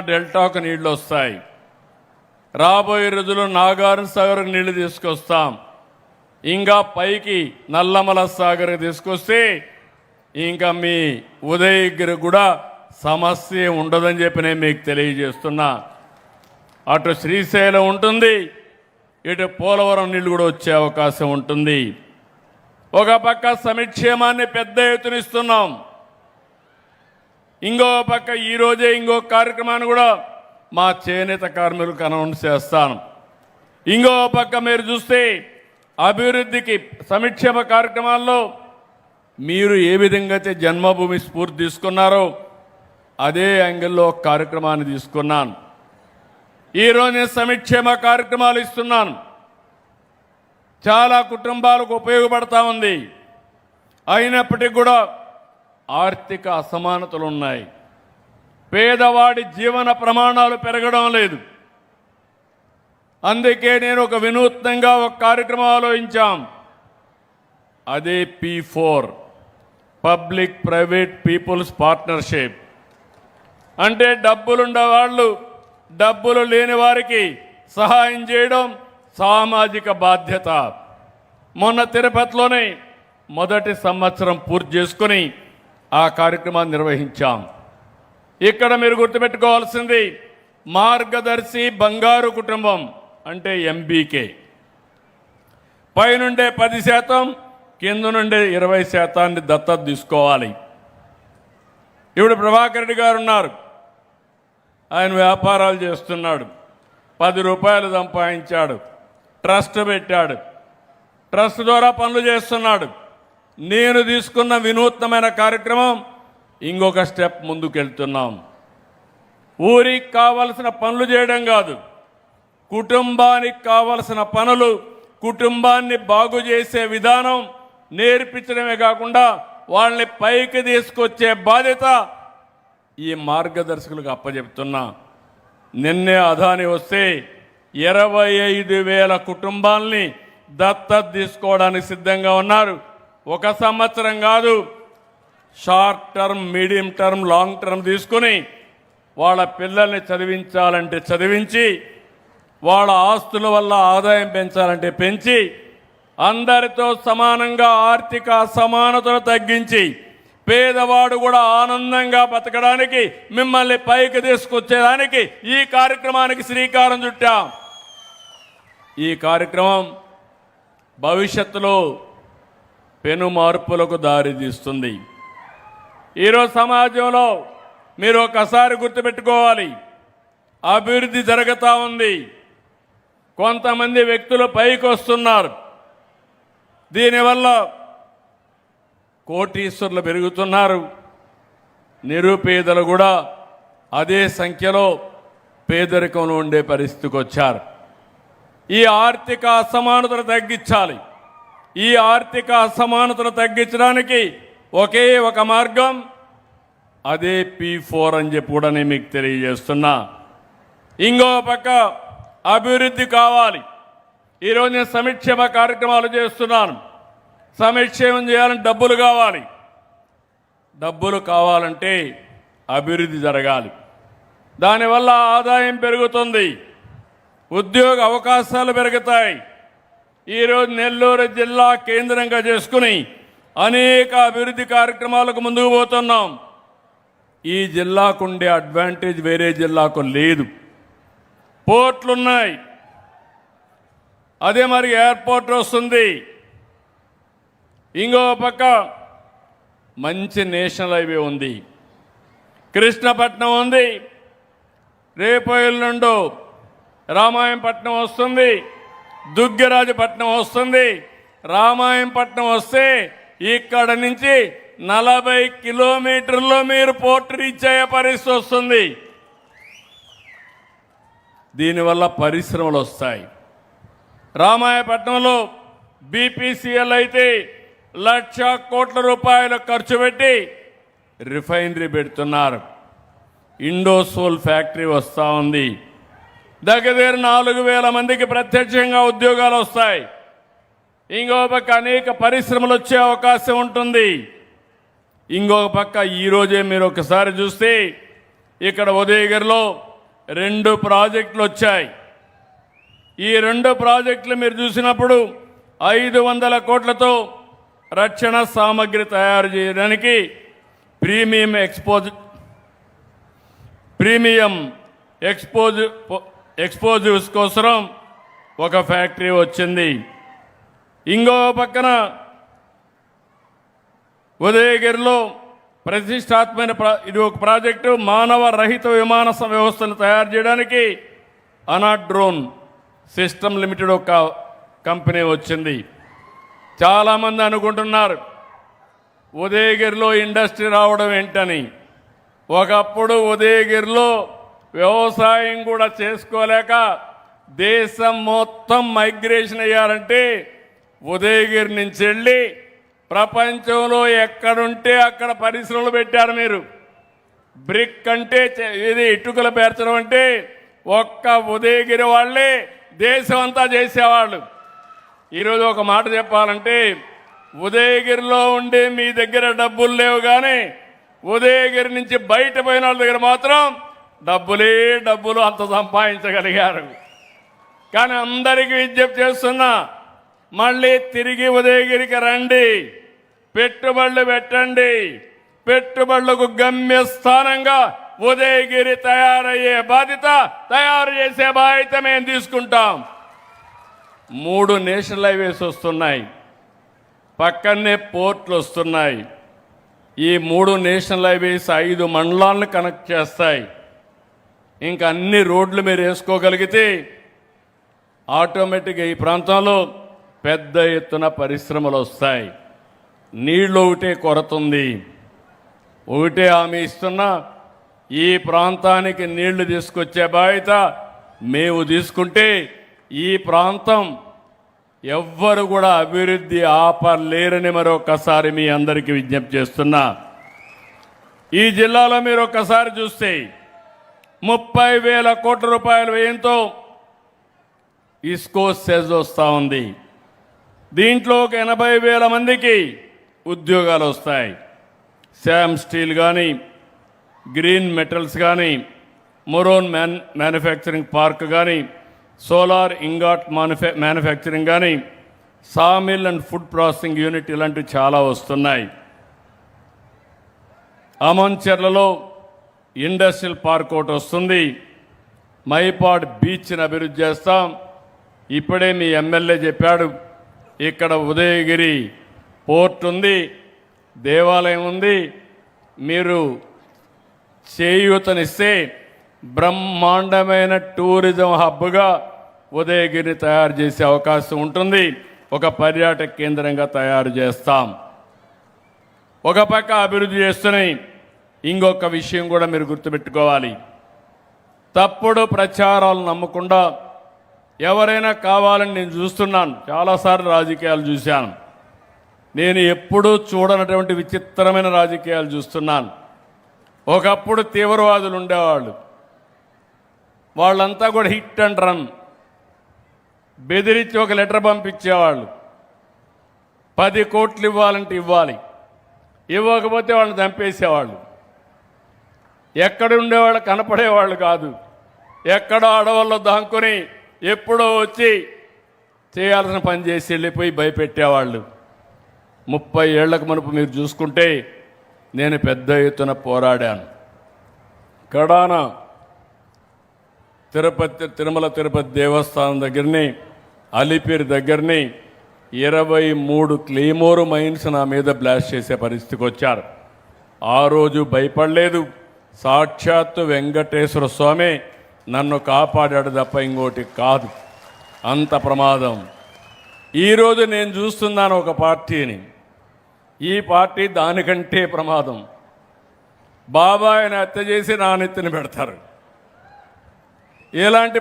డెల్టాకు నీళ్లు వస్తాయి. రాబోయే రోజుల్లో నాగార్జున సాగర్కు నీళ్లు తీసుకొస్తాం. ఇంకా పైకి నల్లమల సాగర్కి తీసుకొస్తే ఇంకా మీ ఉదయగిరి కూడా సమస్య ఉండదని చెప్పి నేను మీకు తెలియజేస్తున్నా. అటు శ్రీశైలం ఉంటుంది, ఇటు పోలవరం నీళ్లు కూడా వచ్చే అవకాశం ఉంటుంది. ఒక పక్క సంక్షేమాన్ని పెద్ద ఎత్తున ఇస్తున్నాం, ఇంకో పక్క ఈరోజే ఇంకో కార్యక్రమాన్ని కూడా మా చేనేత కార్మికులకు అనౌన్స్ చేస్తాను. ఇంకో పక్క మీరు చూస్తే అభివృద్ధికి సంక్షేమ కార్యక్రమాల్లో మీరు ఏ విధంగా అయితే జన్మభూమి స్ఫూర్తి తీసుకున్నారో అదే యాంగిల్లో ఒక కార్యక్రమాన్ని తీసుకున్నాను. ఈరోజు నేను సంక్షేమ కార్యక్రమాలు ఇస్తున్నాను. చాలా కుటుంబాలకు ఉపయోగపడతా ఉంది. అయినప్పటికీ కూడా ఆర్థిక అసమానతలు ఉన్నాయి. పేదవాడి జీవన ప్రమాణాలు పెరగడం లేదు. అందుకే నేను ఒక వినూత్నంగా ఒక కార్యక్రమం ఆలోచించాం. అదే P4, public private peoples partnership. అంటే డబ్బులుండే వాళ్ళు డబ్బులు లేని వారికి సహాయం చేయడం సామాజిక బాధ్యత. మొన్న తిరుపతిలోనే మొదటి సంవత్సరం పూర్తి చేసుకుని ఆ కార్యక్రమాన్ని నిర్వహించాం. ఇక్కడ మీరు గుర్తుపెట్టుకోవాల్సింది మార్గదర్శి బంగారు కుటుంబం అంటే MBK. పైనుండే 10%, కింద నుండే 20% దత్తత తీసుకోవాలి. ఇప్పుడు ప్రభాకర్ రెడ్డి గారు ఉన్నారు, ఆయన వ్యాపారాలు చేస్తున్నాడు, 10 రూపాయలు సంపాదించాడు, ట్రస్ట్ పెట్టాడు, ట్రస్ట్ ద్వారా పనులు చేస్తున్నాడు. నేను తీసుకున్న వినూత్నమైన కార్యక్రమం ఇంకొక స్టెప్ ముందుకెళ్తున్నాం. ఊరికి కావలసిన పనులు చేయడం కాదు, కుటుంబానికి కావలసిన పనులు, కుటుంబాన్ని బాగు చేసే విధానం నేర్పించడమే కాకుండా వాళ్ళని పైకి తీసుకొచ్చే బాధ్యత ఈ మార్గదర్శకులకు అప్పచెప్తున్నా. నిన్నే అదాని వస్తే 25,000 కుటుంబాలని దత్తత తీసుకోవడానికి సిద్ధంగా ఉన్నారు. ఒక సంవత్సరం కాదు, short term, medium term, long term తీసుకుని వాళ్ళ పిల్లల్ని చదివించాలంటే చదివించి, వాళ్ళ ఆస్తుల వల్ల ఆదాయం పెంచాలంటే పెంచి, అందరితో సమానంగా ఆర్థిక అసమానతను తగ్గించి పేదవాడు కూడా ఆనందంగా బతకడానికి మిమ్మల్ని పైకి తీసుకొచ్చేదానికి ఈ కార్యక్రమానికి శ్రీకారం చుట్టాం. ఈ కార్యక్రమం భవిష్యత్తులో పెను మార్పులకు దారితీస్తుంది. ఈరోజు సమాజంలో మీరు ఒకసారి గుర్తుపెట్టుకోవాలి, అభివృద్ధి జరుగుతూ ఉంది. కొంతమంది వ్యక్తులు పైకి వస్తున్నారు. దీనివల్ల కోటీశ్వరులు పెరుగుతున్నారు, నిరుపేదలు కూడా అదే సంఖ్యలో పేదరికంలో ఉండే పరిస్థితికి వచ్చారు. ఈ ఆర్థిక అసమానతను తగ్గించాలి. ఈ ఆర్థిక అసమానతను తగ్గించడానికి ఒకే ఒక మార్గం, అదే P4 అని చెప్పి కూడా నేను మీకు తెలియజేస్తున్నా. ఇంకో పక్క అభివృద్ధి కావాలి. ఈరోజు నేను సంక్షేమ కార్యక్రమాలు చేస్తున్నాను. సంక్షేమం చేయాలంటే డబ్బులు కావాలి. డబ్బులు కావాలంటే అభివృద్ధి జరగాలి. దానివల్ల ఆదాయం పెరుగుతుంది, ఉద్యోగ అవకాశాలు పెరుగుతాయి. ఈరోజు నెల్లూరు జిల్లా కేంద్రంగా చేసుకుని అనేక అభివృద్ధి కార్యక్రమాలకు ముందుకు పోతున్నాం. ఈ జిల్లాకు ఉండే అడ్వాంటేజ్ వేరే జిల్లాకు లేదు. పోర్ట్లున్నాయి, అదే మరి ఎయిర్పోర్ట్ వస్తుంది. ఇంకో పక్క మంచి నేషనల్ హైవే ఉంది, కృష్ణపట్నం ఉంది, రేపు ఎల్లుండో రామాయంపట్నం వస్తుంది, దుగ్గరాజపట్నం వస్తుంది. రామాయంపట్నం వస్తే ఇక్కడ నుంచి 40 కిలోమీటర్లో మీరు పోర్ట్ రీచ్ అయ్యే పరిస్థితి వస్తుంది. దీనివల్ల పరిశ్రమలు వస్తాయి. రామాయపట్నంలో BPCL అయితే 1,00,000 కోట్ల రూపాయలు ఖర్చు పెట్టి రిఫైనరీ పెడుతున్నారు. ఇండోసోల్ ఫ్యాక్టరీ వస్తూ ఉంది. దగ్గర 4,000 మందికి ప్రత్యక్షంగా ఉద్యోగాలు వస్తాయి. ఇంకో పక్క అనేక పరిశ్రమలు వచ్చే అవకాశం ఉంటుంది. ఇంకొక పక్క ఈరోజే మీరు ఒకసారి చూస్తే ఇక్కడ ఉదయగిరిలో 2 ప్రాజెక్టులు వచ్చాయి. ఈ 2 ప్రాజెక్టులు మీరు చూసినప్పుడు 500 కోట్లతో రక్షణ సామగ్రి తయారు చేయడానికి ప్రీమియం ఎక్స్పోజివ్స్ కోసం ఒక ఫ్యాక్టరీ వచ్చింది. ఇంకో పక్కన ఉదయగిరిలో ప్రతిష్టాత్మైన ఇది ఒక ప్రాజెక్టు, మానవ రహిత విమాన వ్యవస్థను తయారు చేయడానికి అనాడ్రోన్ సిస్టమ్ లిమిటెడ్ ఒక కంపెనీ వచ్చింది. చాలామంది అనుకుంటున్నారు ఉదయగిరిలో ఇండస్ట్రీ రావడం ఏంటని. ఒకప్పుడు ఉదయగిరిలో వ్యవసాయం కూడా చేసుకోలేక దేశం మొత్తం మైగ్రేషన్ అయ్యారంటే ఉదయగిరి నుంచి వెళ్ళి ప్రపంచంలో ఎక్కడుంటే అక్కడ పరిశ్రమలు పెట్టారు. మీరు బ్రిక్ అంటే ఇది ఇటుకలు పేర్చడం అంటే ఒక్క ఉదయగిరి వాళ్ళే దేశం అంతా చేసేవాళ్ళు. ఈరోజు ఒక మాట చెప్పాలంటే ఉదయగిరిలో ఉండే మీ దగ్గర డబ్బులు లేవు, కానీ ఉదయగిరి నుంచి బయట పోయిన వాళ్ళ దగ్గర మాత్రం డబ్బులు అంత సంపాదించగలిగారు. కానీ అందరికీ విజ్ఞప్తి చేస్తున్నా, మళ్ళీ తిరిగి ఉదయగిరికి రండి, పెట్టుబడులు పెట్టండి. పెట్టుబడులకు గమ్యస్థానంగా ఉదయగిరి తయారయ్యే బాధ్యత, తయారు చేసే బాధ్యత మేము తీసుకుంటాం. 3 నేషనల్ హైవేస్ వస్తున్నాయి, పక్కనే పోర్ట్లు వస్తున్నాయి. ఈ 3 నేషనల్ హైవేస్ 5 మండలాలను కనెక్ట్ చేస్తాయి. ఇంకా అన్ని రోడ్లు మీరు వేసుకోగలిగితే ఆటోమేటిక్గా ఈ ప్రాంతంలో పెద్ద ఎత్తున పరిశ్రమలు వస్తాయి. నీళ్ళు ఒకటే కొరత ఉంది. ఒకటే హామీ ఇస్తున్నా, ఈ ప్రాంతానికి నీళ్లు తీసుకొచ్చే బాధ్యత మేము తీసుకుంటే ఈ ప్రాంతం ఎవ్వరు కూడా అభివృద్ధి ఆపలేరని మరొకసారి మీ అందరికీ విజ్ఞప్తి చేస్తున్నా. ఈ జిల్లాలో మీరు ఒక్కసారి చూస్తే 30,000 కోట్ల రూపాయల వ్యయంతో ఇస్కో సెజ్ వస్తూ ఉంది. దీంట్లో ఒక 80,000 మందికి ఉద్యోగాలు వస్తాయి. శామ్ స్టీల్ కానీ, గ్రీన్ మెటల్స్ కానీ, మొరోన్ మ్యానుఫ్యాక్చరింగ్ పార్క్ కానీ, సోలార్ ఇంగాట్ మ్యానుఫ్యాక్చరింగ్ కానీ, sawmill and food processing unit ఇలాంటివి చాలా వస్తున్నాయి. అమన్చెర్లలో ఇండస్ట్రియల్ పార్క్ ఒకటి వస్తుంది. మైపాడ్ బీచ్ని అభివృద్ధి చేస్తాం. ఇప్పుడే మీ ఎమ్మెల్యే చెప్పాడు, ఇక్కడ ఉదయగిరి పోర్ట్ ఉంది, దేవాలయం ఉంది. మీరు చేయూతనిస్తే బ్రహ్మాండమైన టూరిజం హబ్గా ఉదయగిరిని తయారు చేసే అవకాశం ఉంటుంది. ఒక పర్యాటక కేంద్రంగా తయారు చేస్తాం. ఒక పక్క అభివృద్ధి చేస్తున్నాయి. ఇంకొక విషయం కూడా మీరు గుర్తుపెట్టుకోవాలి. తప్పుడు ప్రచారాలు నమ్మకుండా ఎవరైనా కావాలని నేను చూస్తున్నాను. చాలాసార్లు రాజకీయాలు చూశాను. నేను ఎప్పుడూ చూడనటువంటి విచిత్రమైన రాజకీయాలు చూస్తున్నాను. ఒకప్పుడు తీవ్రవాదులు ఉండేవాళ్ళు, వాళ్ళంతా కూడా హిట్ అండ్ రన్, బెదిరించి ఒక లెటర్ పంపించేవాళ్ళు. 10 కోట్లు ఇవ్వాలంటే ఇవ్వాలి, ఇవ్వకపోతే వాళ్ళని చంపేసేవాళ్ళు. ఎక్కడ ఉండేవాళ్ళు కనపడేవాళ్ళు కాదు. ఎక్కడో అడవుల్లో దాంకొని ఎప్పుడో వచ్చి చేయాల్సిన పని చేసి వెళ్ళిపోయి భయపెట్టేవాళ్ళు. 30 ఏళ్లకు మునుపు మీరు చూసుకుంటే నేను పెద్ద ఎత్తున పోరాడాను. కడాన తిరుమల తిరుపతి దేవస్థానం దగ్గరని, అలిపిరి దగ్గరని 23 క్లెయిమోర్ మైన్స్ నా మీద బ్లాస్ట్ చేసే పరిస్థితికి వచ్చారు. ఆ రోజు భయపడలేదు. సాక్షాత్తు వెంకటేశ్వర స్వామి నన్ను కాపాడాడు తప్ప ఇంకోటి కాదు. అంత ప్రమాదం. ఈరోజు నేను చూస్తున్నాను ఒక పార్టీని, ఈ పార్టీ దానికంటే ప్రమాదం. బాబాయిని హత్య చేసి నా నెత్తిన పెడతారు. ఎలాంటి